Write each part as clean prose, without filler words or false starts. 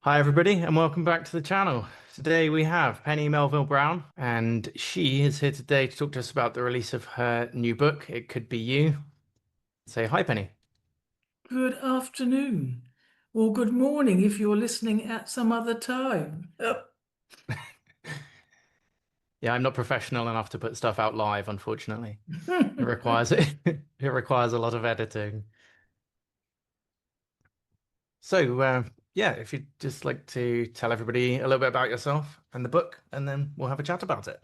Hi, everybody, and welcome back to the channel. Today we have Penny Melville Brown, and she is here today to talk to us about the release of her new book, It Could Be You. Say hi, Penny. Good afternoon, or good morning if you're listening at some other time. Yeah, I'm not professional enough to put stuff out live, unfortunately. It requires it requires a lot of editing. So, yeah, if you'd just like to tell everybody a little bit about yourself and the book, and then we'll have a chat about it.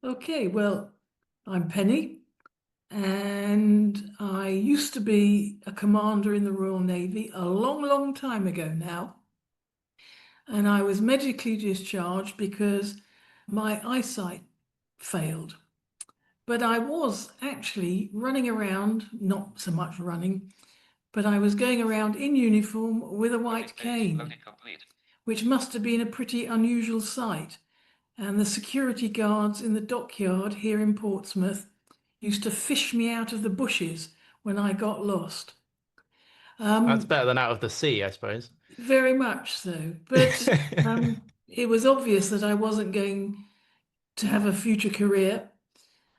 Okay, well, I'm Penny, and I used to be a commander in the Royal Navy a long, long time ago now. And I was medically discharged because my eyesight failed. But I was actually running around, not so much running, but I was going around in uniform with a white cane, which must have been a pretty unusual sight. And the security guards in the dockyard here in Portsmouth used to fish me out of the bushes when I got lost. That's Um, better than out of the sea, I suppose. Very much so. But it was obvious that I wasn't going to have a future career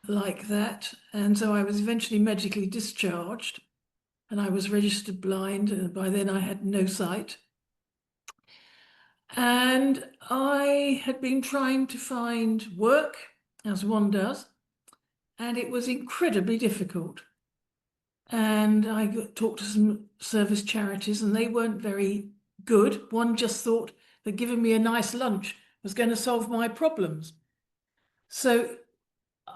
like that. And so I was eventually medically discharged and I was registered blind. And by then I had no sight. And I had been trying to find work, as one does, and it was incredibly difficult. And I talked to some service charities, and they weren't very good. One just thought that giving me a nice lunch was going to solve my problems. So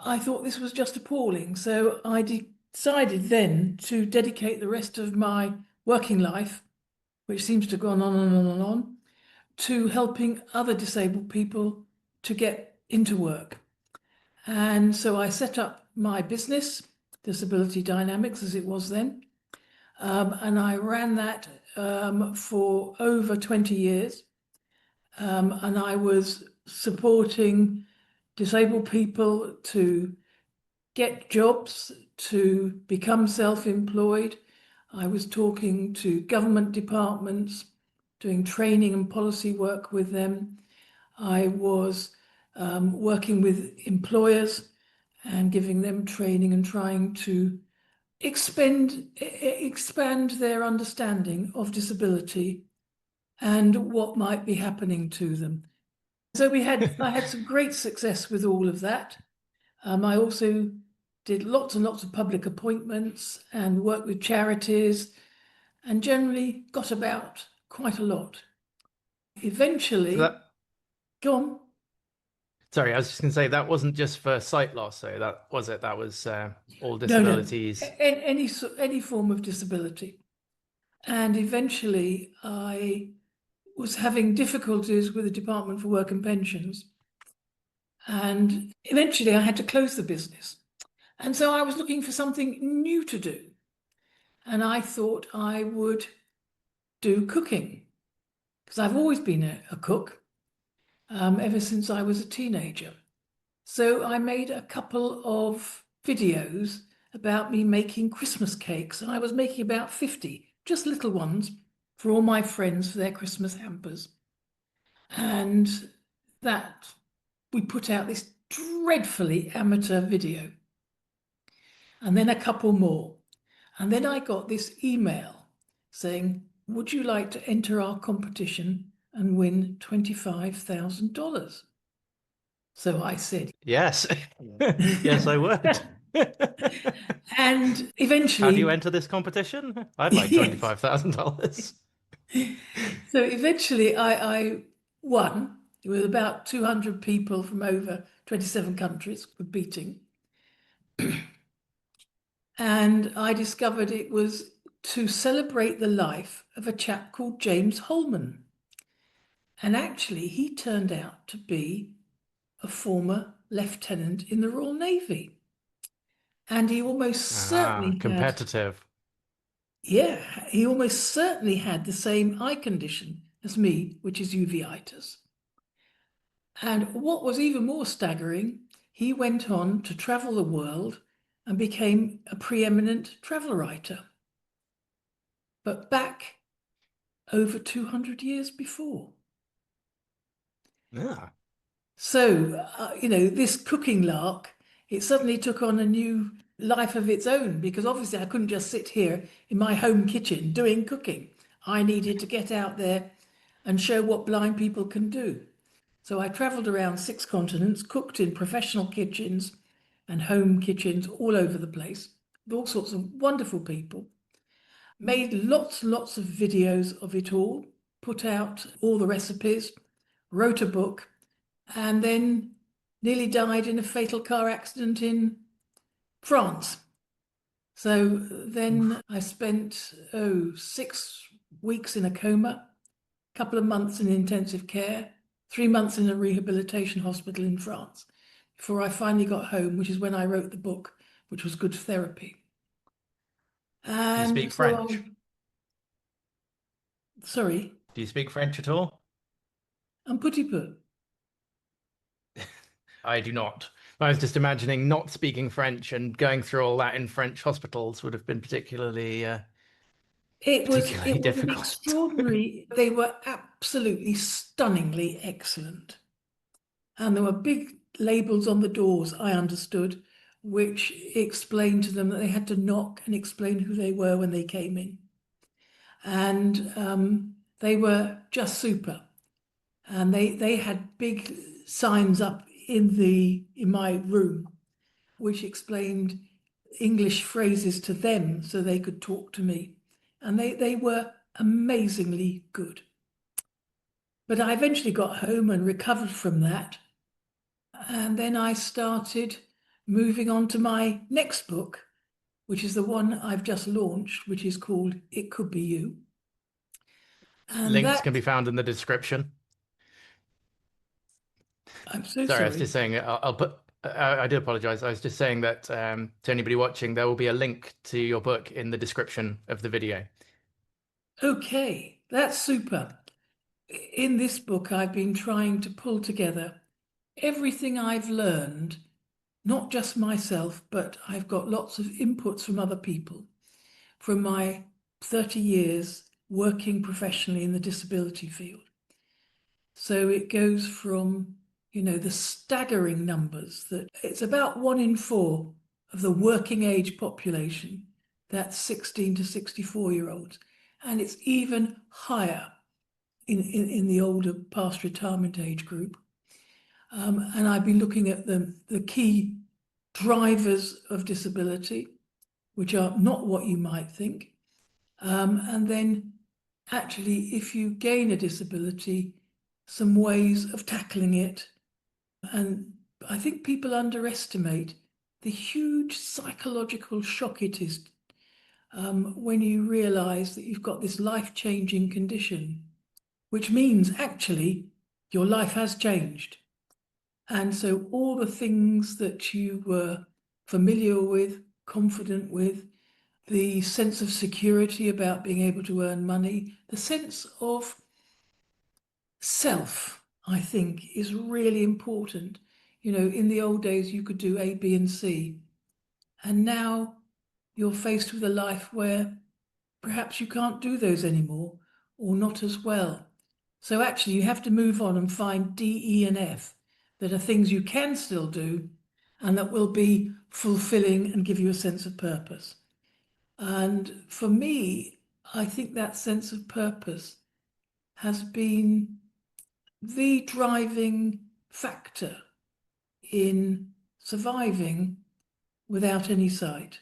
I thought this was just appalling. So I decided then to dedicate the rest of my working life, which seems to have gone on and on and on, to helping other disabled people to get into work. And so I set up my business, Disability Dynamics, as it was then. And I ran that for over 20 years. And I was supporting disabled people to get jobs, to become self-employed. I was talking to government departments, doing training and policy work with them. I was working with employers and giving them training and trying to expand their understanding of disability and what might be happening to them. So I had some great success with all of that. I also did lots and lots of public appointments and worked with charities and generally got about quite a lot. So Eventually, that go on. Sorry, I was just going to say that wasn't just for sight loss, so that was it. That was all No, no, disabilities. any form of disability. And eventually, I was having difficulties with the Department for Work and Pensions. And eventually, I had to close the business. And so I was looking for something new to do. And I thought I would do cooking because I've always been a cook ever since I was a teenager. So I made a couple of videos about me making Christmas cakes, and I was making about 50, just little ones, for all my friends for their Christmas hampers. And that we put out this dreadfully amateur video, and then a couple more. And then I got this email saying, would you like to enter our competition and win $25,000? So I said, Yes, yes, I would. and How do you eventually, enter this competition? I'd like yes. $25,000. So eventually I won with about 200 people from over 27 countries competing. And I discovered it was to celebrate the life of a chap called James Holman. And actually, he turned out to be a former lieutenant in the Royal Navy. And he almost Ah, certainly had, competitive. yeah, he almost certainly had the same eye condition as me, which is uveitis. And what was even more staggering, he went on to travel the world and became a preeminent travel writer. But back over 200 years before. Yeah. So, this cooking lark, it suddenly took on a new life of its own because obviously I couldn't just sit here in my home kitchen doing cooking. I needed to get out there and show what blind people can do. So I traveled around 6 continents, cooked in professional kitchens and home kitchens all over the place with all sorts of wonderful people. Made lots of videos of it all, put out all the recipes, wrote a book, and then nearly died in a fatal car accident in France. So then I spent 6 weeks in a coma, a couple of months in intensive care, 3 months in a rehabilitation hospital in France before I finally got home, which is when I wrote the book, which was good therapy. Do you speak And French? sorry, Do you speak French at all? un petit peu. I do not. I was just imagining not speaking French and going through all that in French hospitals would have been It was particularly it was an difficult. extraordinary. They were absolutely stunningly excellent. And there were big labels on the doors, I understood, which explained to them that they had to knock and explain who they were when they came in. And they were just super. And they had big signs up in my room, which explained English phrases to them so they could talk to me. And they were amazingly good. But I eventually got home and recovered from that. And then I started moving on to my next book, which is the one I've just launched, which is called It Could Be You. And Links that, can be found in the description. I'm so Sorry, I was sorry. just saying, I'll put, I do apologize. I was just saying that to anybody watching, there will be a link to your book in the description of the video. Okay, that's super. In this book, I've been trying to pull together everything I've learned, not just myself, but I've got lots of inputs from other people from my 30 years working professionally in the disability field. So it goes from, the staggering numbers that it's about 1 in 4 of the working age population, that's 16 to 64-year-olds. And it's even higher in the older past retirement age group. And I've been looking at the key drivers of disability, which are not what you might think. And then actually, if you gain a disability, some ways of tackling it. And I think people underestimate the huge psychological shock it is when you realize that you've got this life-changing condition, which means actually your life has changed. And so all the things that you were familiar with, confident with, the sense of security about being able to earn money, the sense of self, I think, is really important. In the old days, you could do A, B, and C. And now you're faced with a life where perhaps you can't do those anymore or not as well. So actually, you have to move on and find D, E, and F that are things you can still do and that will be fulfilling and give you a sense of purpose. And for me, I think that sense of purpose has been the driving factor in surviving without any sight.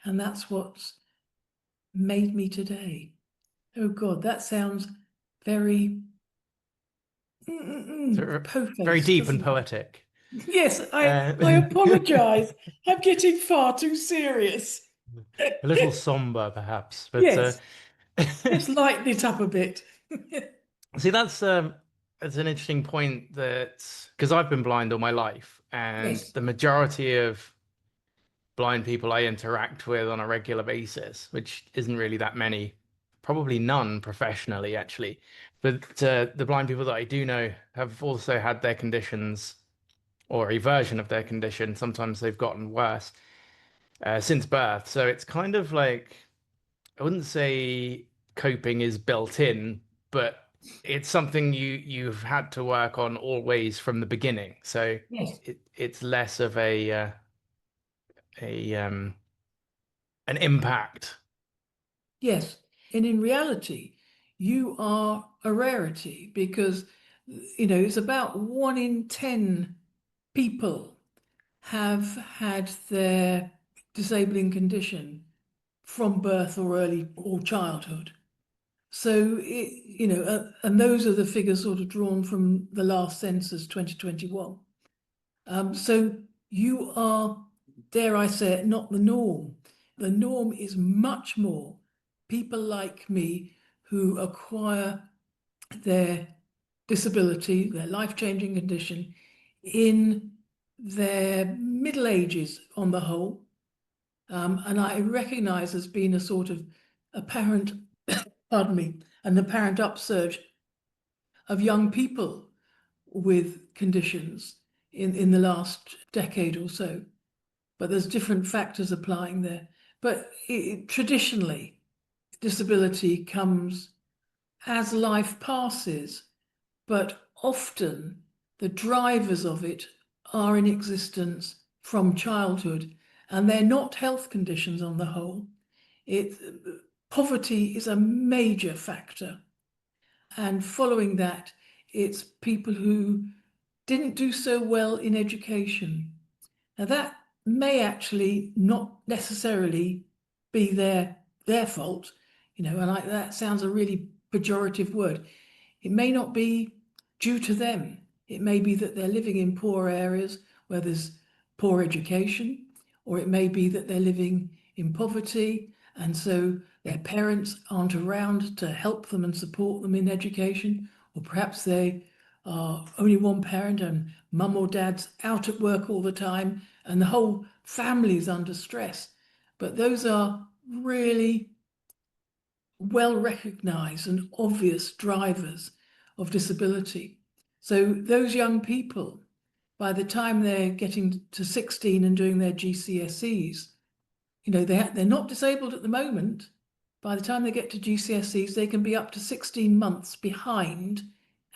And that's what's made me today. Oh God, that sounds very Very po-faced, deep and doesn't it? poetic. Yes, I A apologize. I'm getting far too serious. little somber, perhaps, but Yes, let's lighten it up a bit. see, that's an interesting point that because I've been blind all my life, and Yes. the majority of blind people I interact with on a regular basis, which isn't really that many, probably none professionally, actually. But the blind people that I do know have also had their conditions or a version of their condition. Sometimes they've gotten worse since birth. So it's kind of like, I wouldn't say coping is built in, but it's something you've had to work on always from the beginning. So Yes, it's less of a an impact. yes. And in reality, you are a rarity because, it's about 1 in 10 people have had their disabling condition from birth or early or childhood. So, and those are the figures sort of drawn from the last census, 2021. So you are, dare I say it, not the norm. The norm is much more people like me who acquire their disability, their life-changing condition in their middle ages on the whole. And I recognize as being a sort of apparent, pardon me, an apparent upsurge of young people with conditions in the last decade or so. But there's different factors applying there. But traditionally, disability comes as life passes, but often the drivers of it are in existence from childhood, and they're not health conditions on the whole. It, poverty is a major factor. And following that, it's people who didn't do so well in education. Now, that may actually not necessarily be their fault, and that sounds a really pejorative word. It may not be due to them. It may be that they're living in poor areas where there's poor education, or it may be that they're living in poverty, and so their parents aren't around to help them and support them in education, or perhaps they are only one parent and mum or dad's out at work all the time and the whole family's under stress. But those are really well recognized and obvious drivers of disability. So those young people, by the time they're getting to 16 and doing their GCSEs, they're not disabled at the moment. By the time they get to GCSEs, they can be up to 16 months behind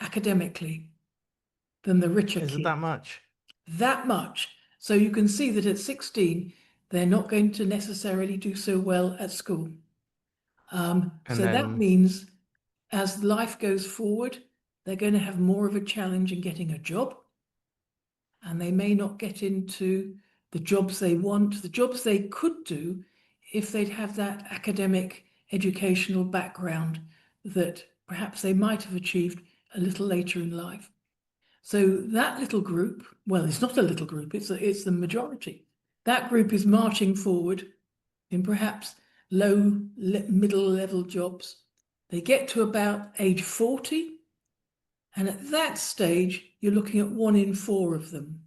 academically than the richer Is it kids. that much? That much. So you can see that at 16, they're not going to necessarily do so well at school. And So that then means as life goes forward, they're going to have more of a challenge in getting a job, and they may not get into the jobs they want, the jobs they could do if they'd have that academic educational background that perhaps they might have achieved a little later in life. So that little group, well, it's not a little group, it's the majority. That group is marching forward in perhaps middle level jobs. They get to about age 40, and at that stage, you're looking at 1 in 4 of them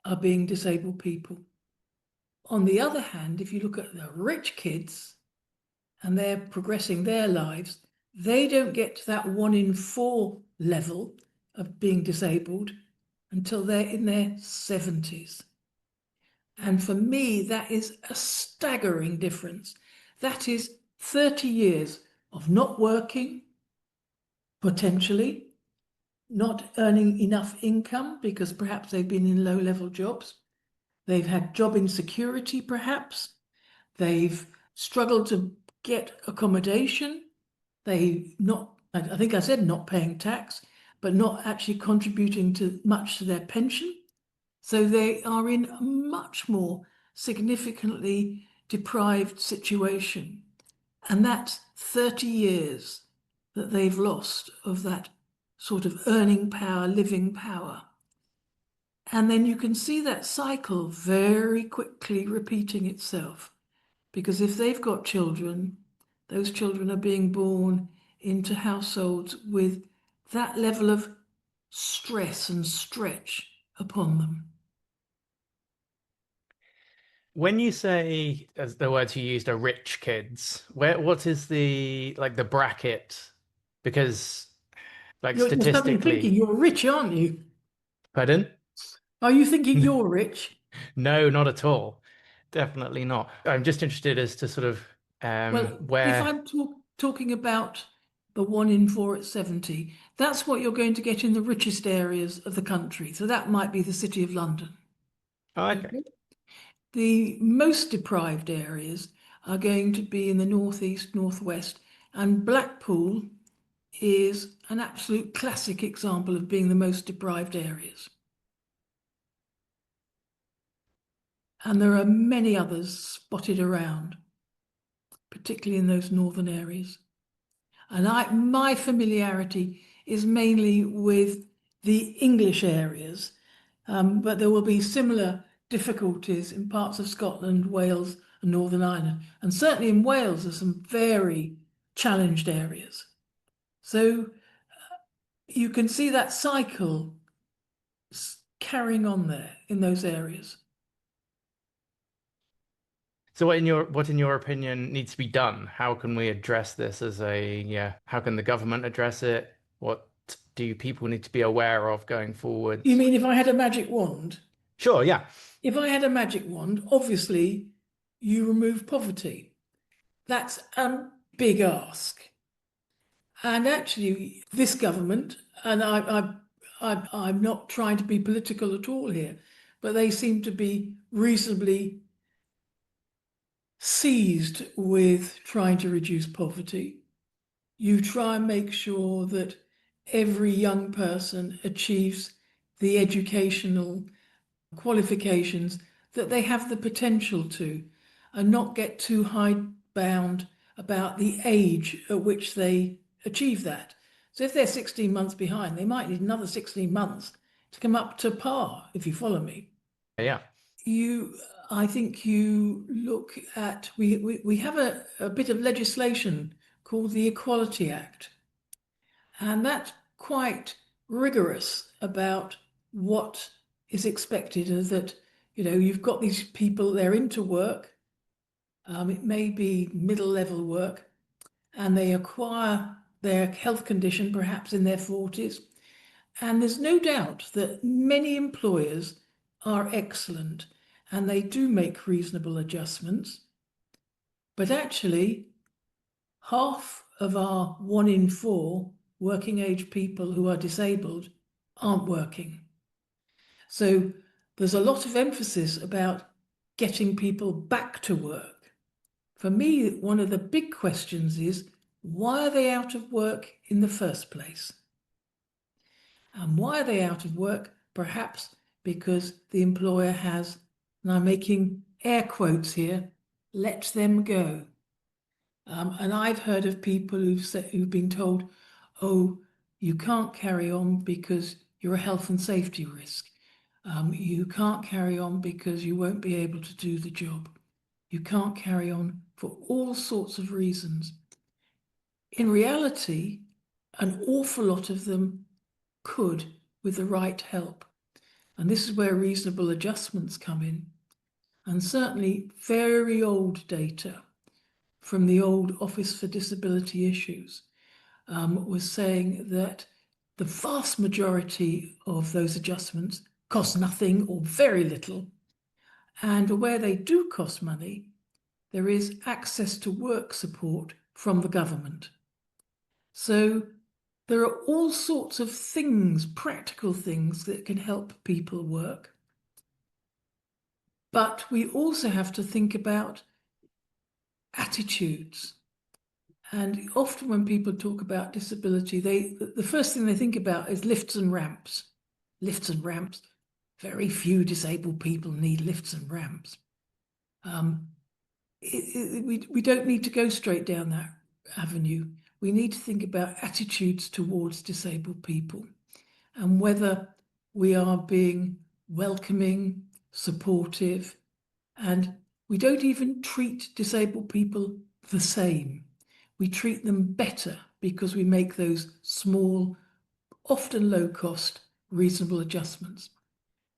are being disabled people. On the other hand, if you look at the rich kids and they're progressing their lives, they don't get to that 1 in 4 level of being disabled until they're in their 70s. And for me, that is a staggering difference. That is 30 years of not working, potentially, not earning enough income because perhaps they've been in low-level jobs. They've had job insecurity, perhaps. They've struggled to get accommodation. I think I said not paying tax, but not actually contributing to much to their pension. So they are in a much more significantly deprived situation. And that's 30 years that they've lost of that sort of earning power, living power. And then you can see that cycle very quickly repeating itself. Because if they've got children, those children are being born into households with that level of stress and stretch upon them. when you say, as the words you used are rich kids, what is the like the bracket? Because like You're suddenly thinking statistically, you're rich, aren't you? pardon? Are you thinking you're rich? No, not at all. Definitely not. I'm just interested as to sort of Well, if where I'm talk talking about the 1 in 4 at 70, that's what you're going to get in the richest areas of the country. So that might be the City of London. Oh, okay. Okay. The most deprived areas are going to be in the northeast, northwest, and Blackpool is an absolute classic example of being the most deprived areas. And there are many others spotted around, particularly in those northern areas. And my familiarity is mainly with the English areas, but there will be similar difficulties in parts of Scotland, Wales, and Northern Ireland. And certainly in Wales, there's some very challenged areas. So you can see that cycle carrying on there in those areas. So what in your opinion needs to be done? How can we address this as a, yeah, how can the government address it? What do people need to be aware of going You forwards? mean if I had a magic wand? Sure, yeah. If I had a magic wand, obviously you remove poverty. That's a big ask. And actually, this government, and I'm not trying to be political at all here, but they seem to be reasonably seized with trying to reduce poverty. You try and make sure that every young person achieves the educational qualifications that they have the potential to, and not get too hidebound about the age at which they achieve that. So if they're 16 months behind, they might need another 16 months to come up to par, if you follow me. Yeah. You, I think you look at, we have a bit of legislation called the Equality Act, and that's quite rigorous about what is expected of that. You've got these people, they're into work. It may be middle level work, and they acquire their health condition perhaps in their 40s. And there's no doubt that many employers are excellent and they do make reasonable adjustments. But actually, half of our 1 in 4 working age people who are disabled aren't working. So there's a lot of emphasis about getting people back to work. For me, one of the big questions is, why are they out of work in the first place? And why are they out of work? Perhaps because the employer has, and I'm making air quotes here, let them go. And I've heard of people who've been told, oh, you can't carry on because you're a health and safety risk. You can't carry on because you won't be able to do the job. You can't carry on for all sorts of reasons. In reality, an awful lot of them could with the right help. And this is where reasonable adjustments come in. And certainly very old data from the old Office for Disability Issues was saying that the vast majority of those adjustments cost nothing or very little. And where they do cost money, there is access to work support from the government. So there are all sorts of things, practical things that can help people work. But we also have to think about attitudes. And often when people talk about disability, the first thing they think about is lifts and ramps. Lifts and ramps. Very few disabled people need lifts and ramps. We don't need to go straight down that avenue. We need to think about attitudes towards disabled people and whether we are being welcoming, supportive, and we don't even treat disabled people the same. We treat them better because we make those small, often low cost, reasonable adjustments.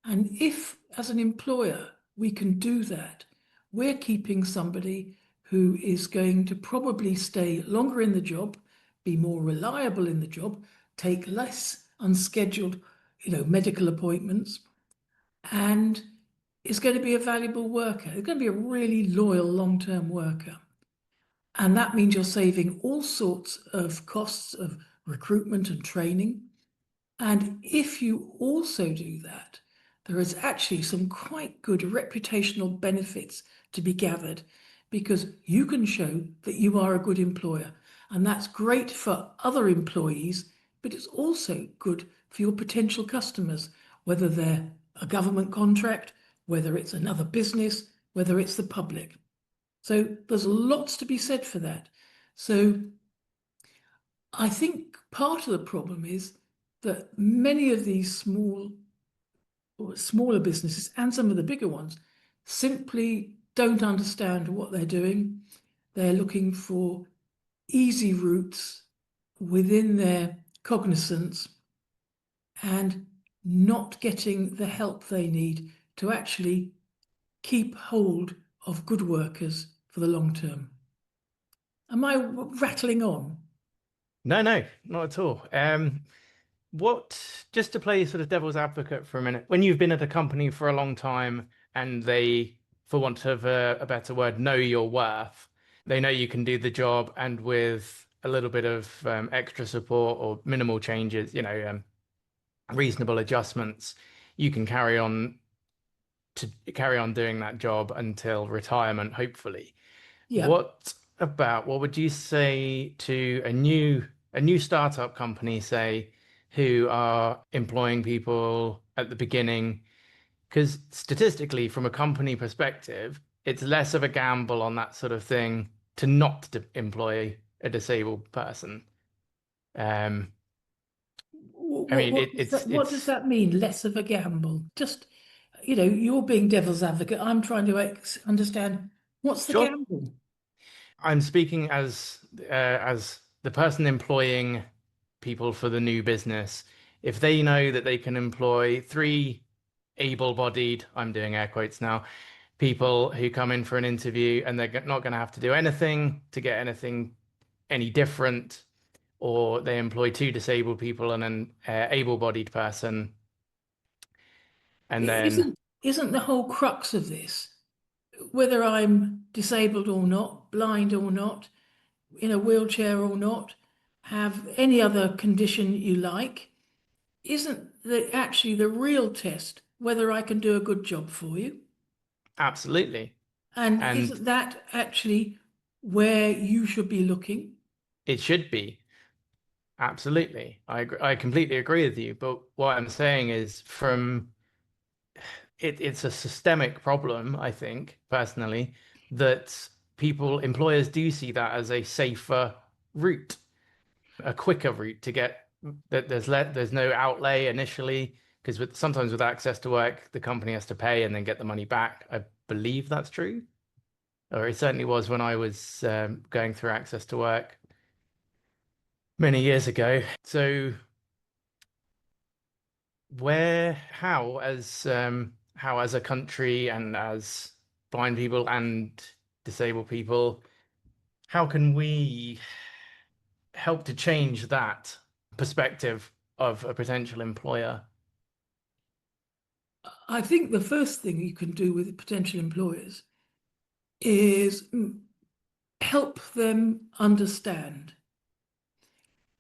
And if, as an employer, we can do that, we're keeping somebody who is going to probably stay longer in the job, be more reliable in the job, take less unscheduled, medical appointments, and is going to be a valuable worker. It's going to be a really loyal long-term worker. And that means you're saving all sorts of costs of recruitment and training. And if you also do that, there is actually some quite good reputational benefits to be gathered because you can show that you are a good employer. And that's great for other employees, but it's also good for your potential customers, whether they're a government contract, whether it's another business, whether it's the public. So there's lots to be said for that. So I think part of the problem is that many of these smaller businesses and some of the bigger ones simply don't understand what they're doing. They're looking for easy routes within their cognizance and not getting the help they need to actually keep hold of good workers for the long term. Am I rattling on? No, no, not at all. What, just to play sort of devil's advocate for a minute, when you've been at a company for a long time and they, for want of a better word, know your worth, they know you can do the job, and with a little bit of extra support or minimal changes, reasonable adjustments, you can carry on doing that job until retirement, hopefully. Yeah. What would you say to a new startup company, say, who are employing people at the beginning? Because statistically, from a company perspective, it's less of a gamble on that sort of thing to not employ a disabled person. Um, I What, mean, what does that, what does it's that mean? Less of a gamble? Just, you're being devil's advocate. I'm trying to understand what's the sure. gamble? I'm speaking as the person employing people for the new business. If they know that they can employ three able-bodied, I'm doing air quotes now, people who come in for an interview and they're not going to have to do anything to get anything any different, or they employ two disabled people and an able-bodied person, and then Isn't the whole crux of this, whether I'm disabled or not, blind or not, in a wheelchair or not, have any other condition you like, isn't actually the real test whether I can do a good job for you? absolutely. And And isn't that actually where you should be looking? it should be. Absolutely. I completely agree with you. But what I'm saying is it's a systemic problem, I think, personally, that employers do see that as a safer route, a quicker route to get that there's no outlay initially, because sometimes with access to work, the company has to pay and then get the money back. I believe that's true. Or it certainly was when I was going through access to work many years ago. So how as a country and as blind people and disabled people, how can we help to change that perspective of a potential employer? I think the first thing you can do with potential employers is help them understand.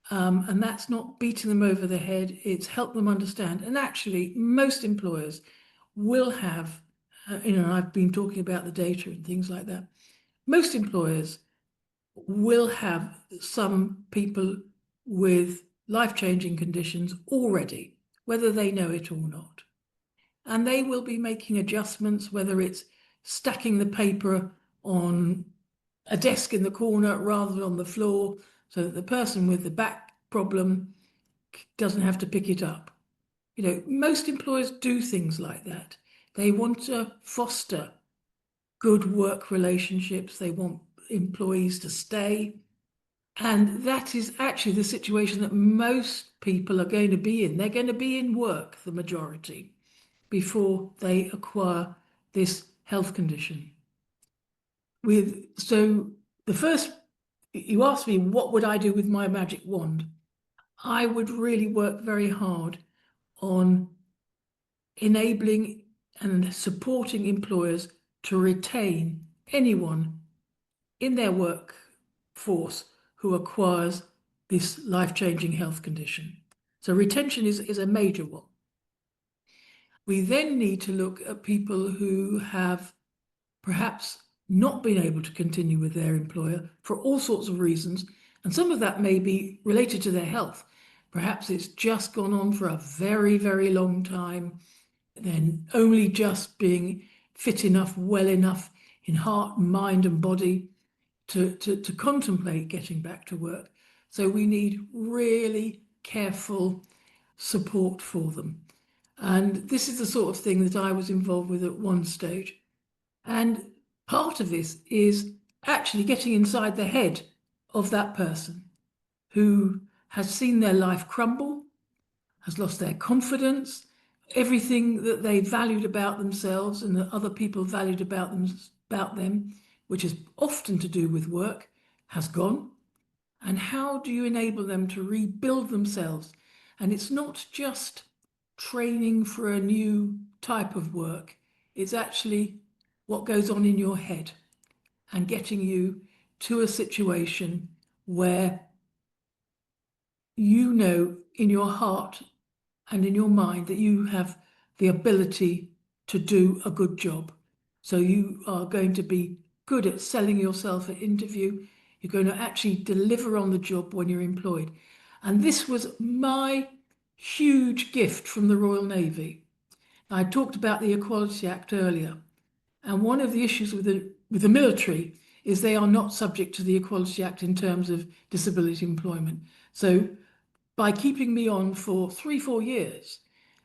And that's not beating them over the head, it's help them understand. And actually, most employers will have, I've been talking about the data and things like that. Most employers will have some people with life-changing conditions already, whether they know it or not. And they will be making adjustments, whether it's stacking the paper on a desk in the corner rather than on the floor, so that the person with the back problem doesn't have to pick it up. Most employers do things like that. They want to foster good work relationships. They want employees to stay. And that is actually the situation that most people are going to be in. They're going to be in work, the majority, before they acquire this health condition. So the first, you asked me, what would I do with my magic wand? I would really work very hard on enabling and supporting employers to retain anyone in their work force who acquires this life-changing health condition. So retention is a major one. We then need to look at people who have perhaps not been able to continue with their employer for all sorts of reasons. And some of that may be related to their health. Perhaps it's just gone on for a very, very long time, then only just being fit enough, well enough in heart, mind, and body to contemplate getting back to work. So we need really careful support for them. And this is the sort of thing that I was involved with at one stage. And part of this is actually getting inside the head of that person who has seen their life crumble, has lost their confidence, everything that they valued about themselves and that other people valued about them, which is often to do with work, has gone. And how do you enable them to rebuild themselves? And it's not just training for a new type of work, it's actually what goes on in your head and getting you to a situation where you know in your heart and in your mind that you have the ability to do a good job. So you are going to be good at selling yourself at interview. You're going to actually deliver on the job when you're employed. And this was my huge gift from the Royal Navy. I talked about the Equality Act earlier. And one of the issues with the military is they are not subject to the Equality Act in terms of disability employment. So by keeping me on for 3-4 years,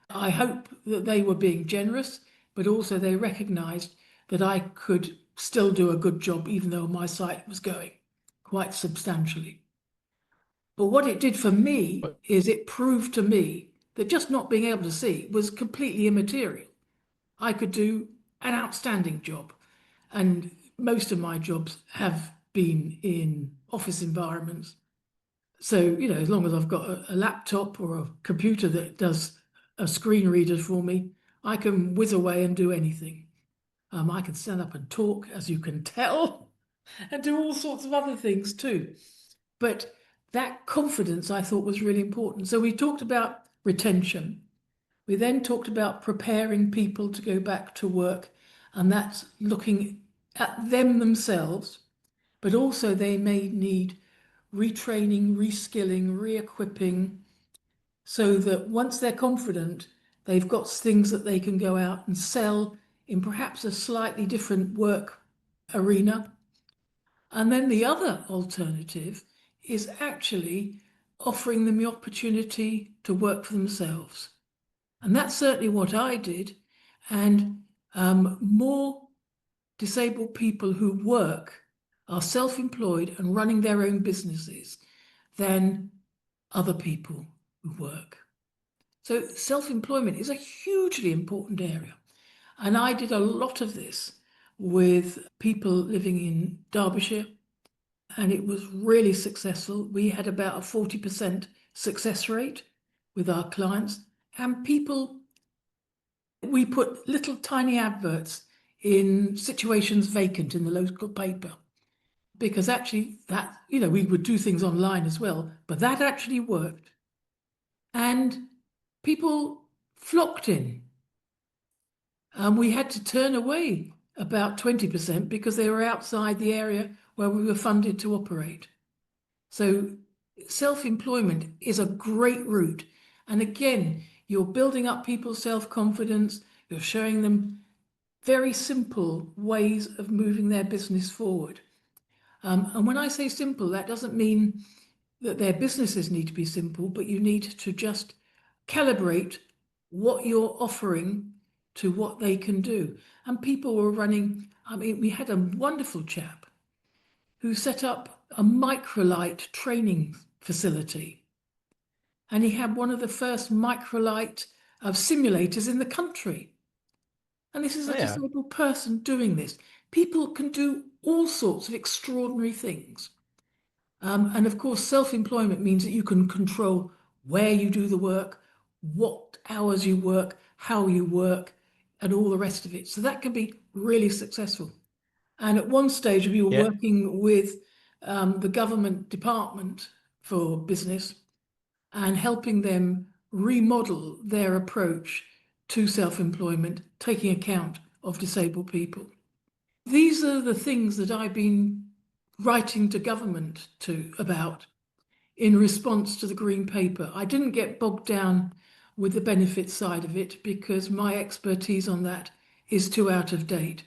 I hope that they were being generous, but also they recognised that I could still do a good job, even though my sight was going quite substantially. But what it did for me But is it proved to me that just not being able to see was completely immaterial. I could do an outstanding job. And most of my jobs have been in office environments. So, as long as I've got a laptop or a computer that does a screen reader for me, I can whiz away and do anything. I can stand up and talk, as you can tell, and do all sorts of other things too. But that confidence I thought was really important. So we talked about retention. We then talked about preparing people to go back to work, and that's looking at them themselves, but also they may need retraining, reskilling, re-equipping, so that once they're confident, they've got things that they can go out and sell in perhaps a slightly different work arena. And then the other alternative is actually offering them the opportunity to work for themselves. And that's certainly what I did. And more disabled people who work are self-employed and running their own businesses than other people who work. So self-employment is a hugely important area. And I did a lot of this with people living in Derbyshire, and it was really successful. We had about a 40% success rate with our clients, and we put little tiny adverts in situations vacant in the local paper, because actually we would do things online as well, but that actually worked. And people flocked in. And we had to turn away about 20% because they were outside the area where we were funded to operate. So self-employment is a great route. And again, you're building up people's self-confidence, you're showing them very simple ways of moving their business forward. And when I say simple, that doesn't mean that their businesses need to be simple, but you need to just calibrate what you're offering to what they can do. And people were running, we had a wonderful chap who set up a microlight training facility. And he had one of the first microlight simulators in the country. And this is oh, a yeah, disabled person doing this. People can do all sorts of extraordinary things. And of course, self-employment means that you can control where you do the work, what hours you work, how you work, and all the rest of it. So that can be really successful. And at one stage, we were yeah. working with the government department for business and helping them remodel their approach to self-employment, taking account of disabled people. These are the things that I've been writing to government about in response to the Green Paper. I didn't get bogged down with the benefits side of it because my expertise on that is too out of date.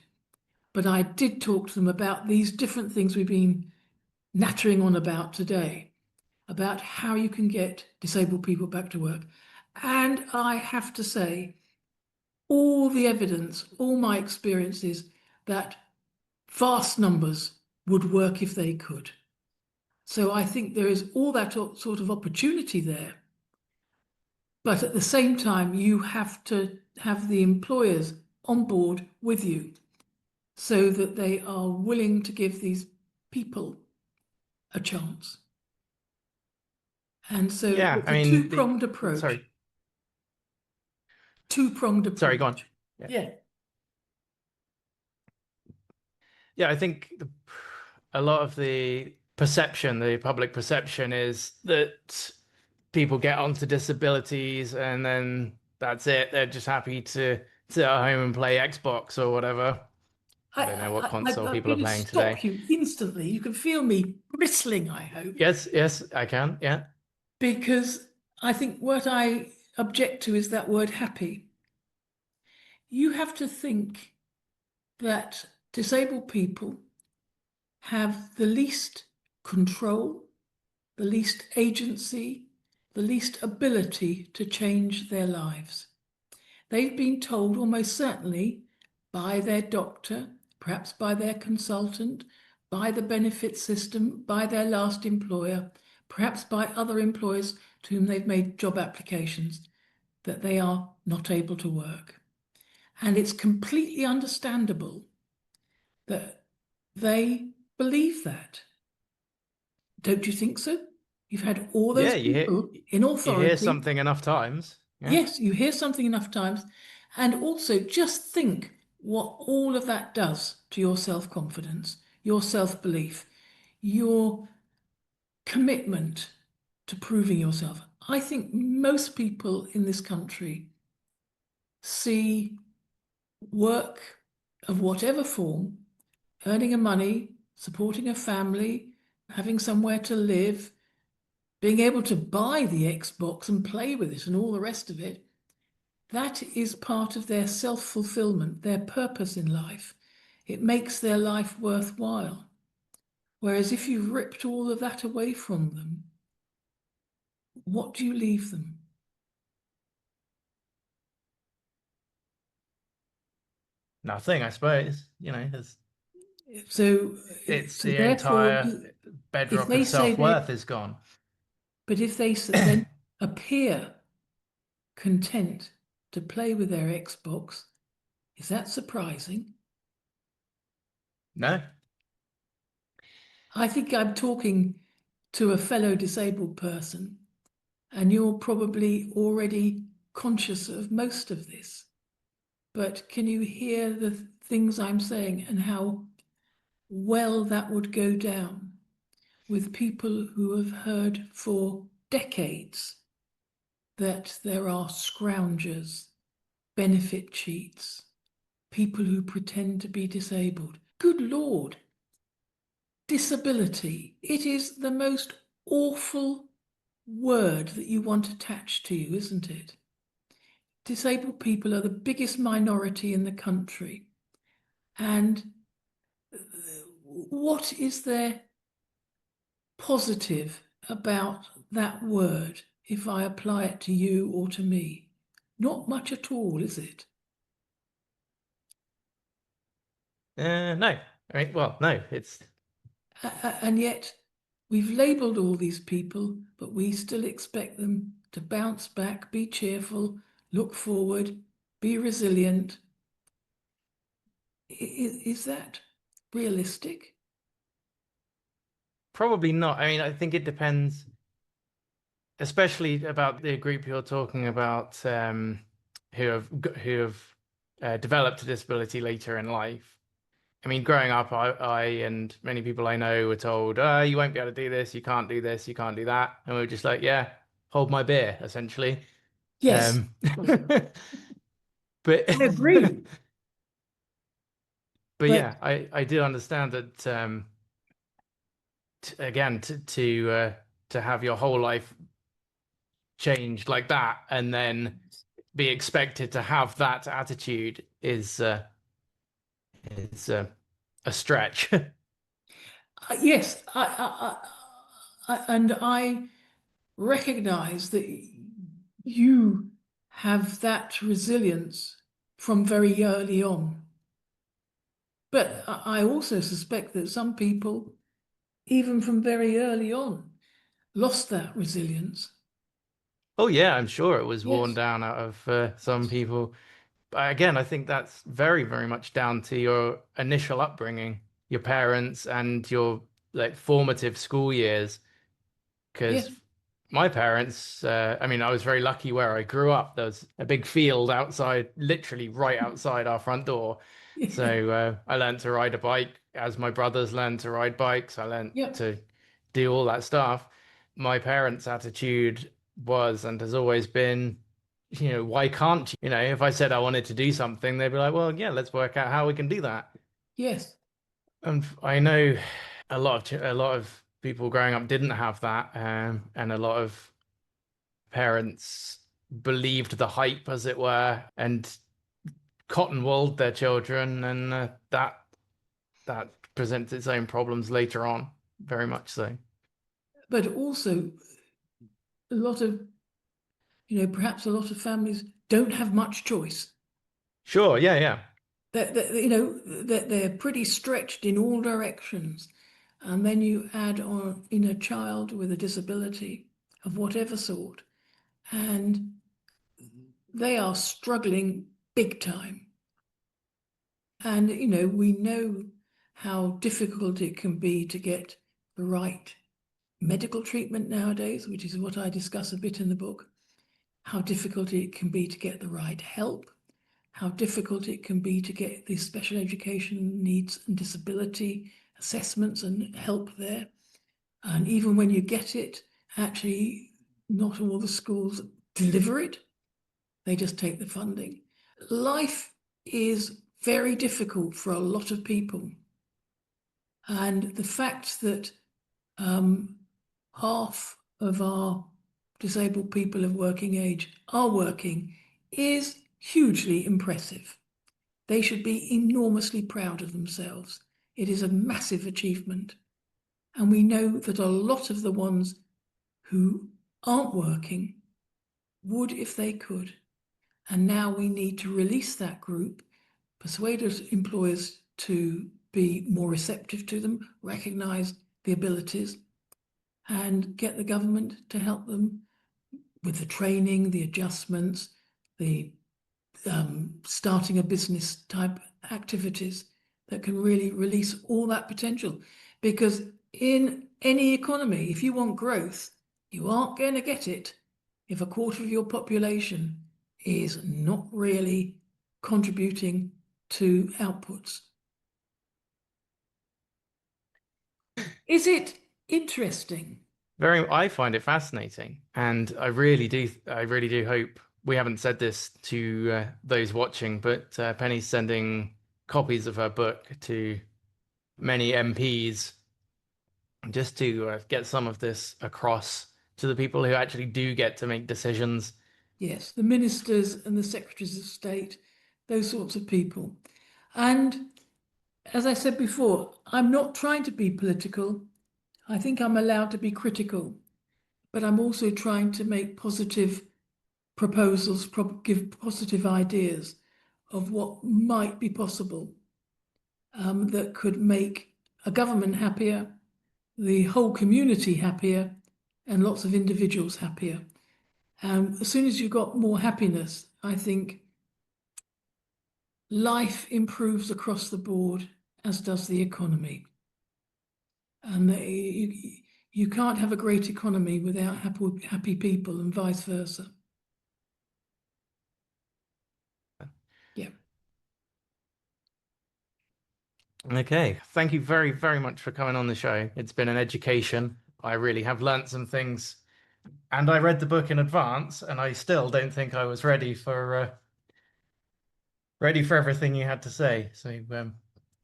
But I did talk to them about these different things we've been nattering on about today, about how you can get disabled people back to work. And I have to say, all the evidence, all my experiences, that vast numbers would work if they could. So I think there is all that sort of opportunity there. But at the same time, you have to have the employers on board with you so that they are willing to give these people a chance. And so Yeah, it's I a mean, two-pronged approach. sorry, Two-pronged sorry, go on. approach. Yeah, Yeah. yeah, I think a lot of the perception, the public perception, is that people get onto disabilities and then that's it. They're just happy to sit at home and play Xbox or whatever. I don't know what console I'm people are going to playing today. stop you instantly. You can feel me bristling, I hope, Yes, yes, I can. Yeah. because I think what I object to is that word happy. You have to think that disabled people have the least control, the least agency, the least ability to change their lives. They've been told almost certainly by their doctor, perhaps by their consultant, by the benefit system, by their last employer, perhaps by other employers to whom they've made job applications, that they are not able to work. And it's completely understandable that they believe that. Don't you think so? You've had all Yeah, those people in you hear authority. something enough times. Yeah. Yes, you hear something enough times. And also just think what all of that does to your self-confidence, your self-belief, your commitment to proving yourself. I think most people in this country see work of whatever form, earning a money, supporting a family, having somewhere to live, being able to buy the Xbox and play with it and all the rest of it, that is part of their self-fulfillment, their purpose in life. It makes their life worthwhile. Whereas if you ripped all of that away from them, what do you leave them? Nothing, I suppose. So, It's so the therefore, entire if bedrock they of say self-worth they, is gone. but if they then appear content to play with their Xbox, is that surprising? No. I think I'm talking to a fellow disabled person, and you're probably already conscious of most of this. But can you hear the things I'm saying and how well that would go down with people who have heard for decades that there are scroungers, benefit cheats, people who pretend to be disabled? Good Lord, disability. It is the most awful word that you want attached to you, isn't it? Disabled people are the biggest minority in the country. And what is there positive about that word if I apply it to you or to me? Not much at all, is it? No. I mean, well, no, it's And yet we've labelled all these people, but we still expect them to bounce back, be cheerful, look forward, be resilient. Is that realistic? probably not. I mean, I think it depends, especially about the group you're talking about, who have developed a disability later in life. I mean, growing up, I and many people I know were told, you won't be able to do this, you can't do this, you can't do that. And we were just like, yeah, hold my beer, essentially. Yes, Um, but I agree. but But yeah, I do understand that t again to have your whole life changed like that and then be expected to have that attitude is a stretch. yes, and I recognize that you have that resilience from very early on. But I also suspect that some people, even from very early on, lost that resilience. Oh yeah, I'm sure it was worn Yes, down out of some people. But again, I think that's very, very much down to your initial upbringing, your parents, and your like formative school years. yes, Because my parents, I mean, I was very lucky where I grew up. There was a big field outside, literally right outside our front door. So I learned to ride a bike as my brothers learned to ride bikes. I learned yeah, to do all that stuff. My parents' attitude was and has always been, why can't you? You know, if I said I wanted to do something, they'd be like, well, yeah, let's work out how we can do that. yes. And I know a lot of people growing up didn't have that, and a lot of parents believed the hype, as it were, and cottonwooled their children, and that presents its own problems later on, very much so. But also, a lot of, perhaps a lot of families don't have much choice. Sure, yeah, yeah. That they're pretty stretched in all directions. And then you add on in a child with a disability of whatever sort, and they are struggling big time. And, we know how difficult it can be to get the right medical treatment nowadays, which is what I discuss a bit in the book, how difficult it can be to get the right help, how difficult it can be to get the special education needs and disability assessments and help there. And even when you get it, actually, not all the schools deliver it, they just take the funding. Life is very difficult for a lot of people. And the fact that um, half of our disabled people of working age are working is hugely impressive. They should be enormously proud of themselves. It is a massive achievement. And we know that a lot of the ones who aren't working would if they could. And now we need to release that group, persuade employers to be more receptive to them, recognize the abilities, and get the government to help them with the training, the adjustments, the starting a business type activities that can really release all that potential. Because in any economy, if you want growth, you aren't going to get it if a quarter of your population is not really contributing to outputs. Is it interesting? I find it fascinating, and I really do hope we haven't said this to those watching, but Penny's sending copies of her book to many MPs just to get some of this across to the people who actually do get to make decisions. Yes, the ministers and the secretaries of state, those sorts of people. And as I said before, I'm not trying to be political. I think I'm allowed to be critical, but I'm also trying to make positive proposals, give positive ideas of what might be possible that could make a government happier, the whole community happier, and lots of individuals happier. As soon as you've got more happiness, I think life improves across the board, as does the economy. And you can't have a great economy without happy people and vice versa. Yeah. Okay. Thank you very, very much for coming on the show. It's been an education. I really have learnt some things. And I read the book in advance, and I still don't think I was ready for everything you had to say. So,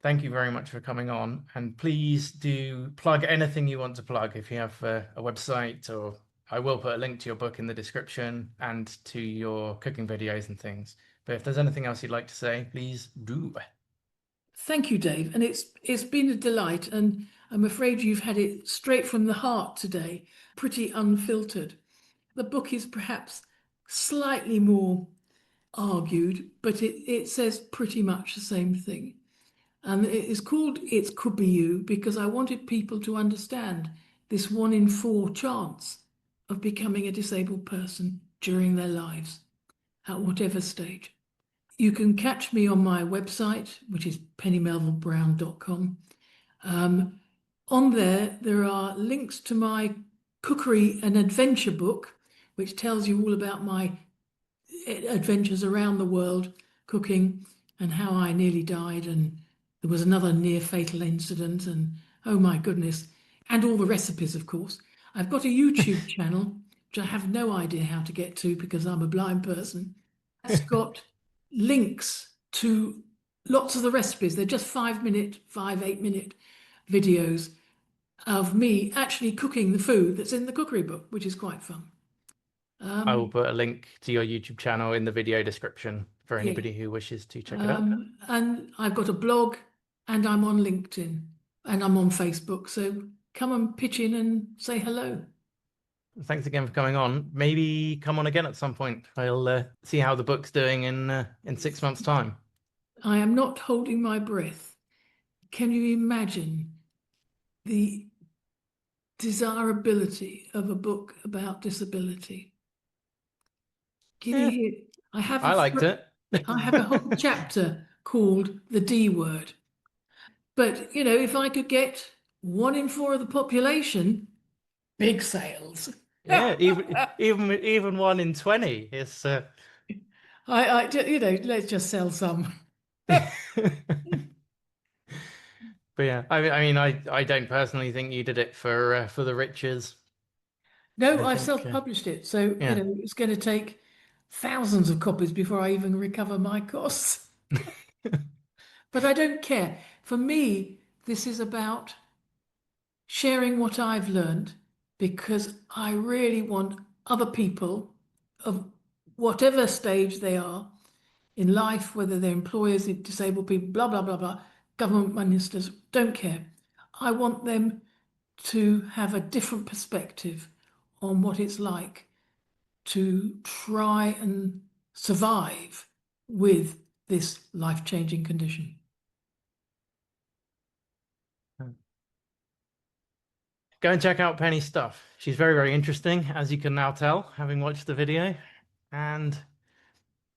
thank you very much for coming on. And please do plug anything you want to plug. If you have a website, or I will put a link to your book in the description and to your cooking videos and things. But if there's anything else you'd like to say, please do. Thank you, Dave. And it's been a delight. And I'm afraid you've had it straight from the heart today, pretty unfiltered. The book is perhaps slightly more argued, but it says pretty much the same thing. And it is called It Could Be You because I wanted people to understand this 1 in 4 chance of becoming a disabled person during their lives at whatever stage. You can catch me on my website, which is pennymelvillebrown.com. On there are links to my cookery and adventure book, which tells you all about my adventures around the world cooking and how I nearly died. And there was another near fatal incident. And oh my goodness. And all the recipes, of course. I've got a YouTube channel, which I have no idea how to get to because I'm a blind person. It's got links to lots of the recipes. They're just 5 minute, 8 minute videos of me actually cooking the food that's in the cookery book, which is quite fun. I will Um, put a link to your YouTube channel in the video description for yeah. anybody who wishes to check it out. And I've got a blog and I'm on LinkedIn and I'm on Facebook. So come and pitch in and say hello. Thanks again for coming on. Maybe come on again at some point. I'll see how the book's doing in 6 months' time. I am not holding my breath. Can you imagine the desirability of a book about disability? Can you Yeah, hear? I have I liked it. I have a whole chapter called the D word. But if I could get 1 in 4 of the population, big sales. Yeah, even 1 in 20 is Let's just sell some. But yeah, I don't personally think you did it for the riches. No, I I've think self-published it, so yeah. it's going to take thousands of copies before I even recover my costs. But I don't care. For me, this is about sharing what I've learned because I really want other people of whatever stage they are in life, whether they're employers, disabled people, blah, blah, blah, blah, government ministers, don't care. I want them to have a different perspective on what it's like to try and survive with this life-changing condition. Go and check out Penny's stuff. She's very, very interesting, as you can now tell, having watched the video. And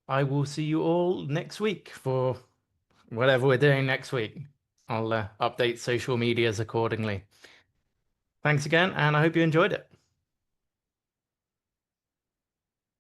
I will see you all next week for whatever we're doing next week. I'll update social medias accordingly. Thanks again, and I hope you enjoyed it.